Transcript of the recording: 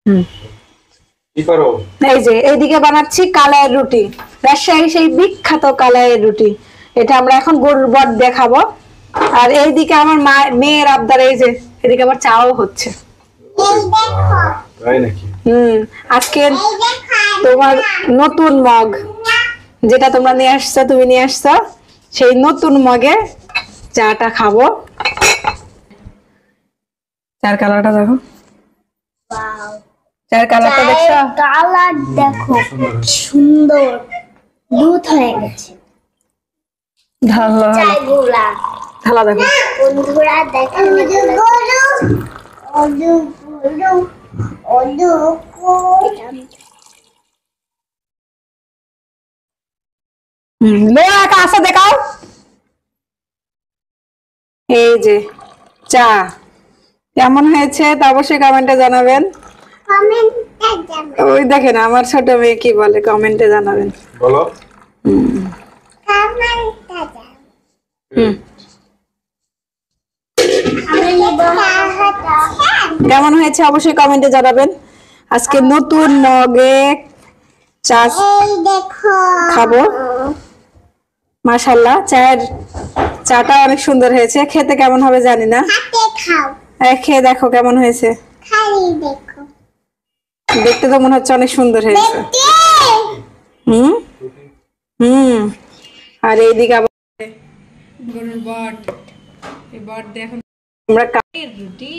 হুম, কি করো? এই যে এইদিকে বানাচ্ছি কালাইয়ের রুটি, রাজশাহী সেই বিখ্যাত কালাইয়ের রুটি। এটা আমরা এখন গরুর বট দেখাবো। আর এইদিকে আমার মেয়ের আবদার, এই যে এদিকে আবার চাও হচ্ছে। তাই নাকি? আজকে তোমার নতুন মগ, যেটা তোমরা নিয়ে আসছো, তুমি নিয়ে আসছো, সেই নতুন মগে চাটা খাবো। চার কালারটা দেখো, চার কালারটা দেখছো? কালার দেখো সুন্দর, দুধ হয়ে গেছে ঢালা চাইগুলা। ঢালা দেখো বন্ধুরা দেখেন, কাছে দেখাও। এই যে চা কেমন হয়েছে তা অবশ্যই কমেন্টে জানাবেন। ওই দেখেন আমার ছোট মেয়ে কি বলে, কমেন্টে জানাবেন। বলো। কেমন হয়েছে অবশ্যই কমেন্টে জানাবেন। আজকে নতুন মগে চা খাবো। মাশাআল্লাহ, চাটা অনেক সুন্দর হয়েছে। খেতে কেমন হবে জানি না, খেয়ে দেখো কেমন হয়েছে। দেখতে তো মনে হচ্ছে অনেক সুন্দর হয়েছে। আর এইদিকে আবার গরুর বট, এই বট দিয়ে এখন আমরা রুটি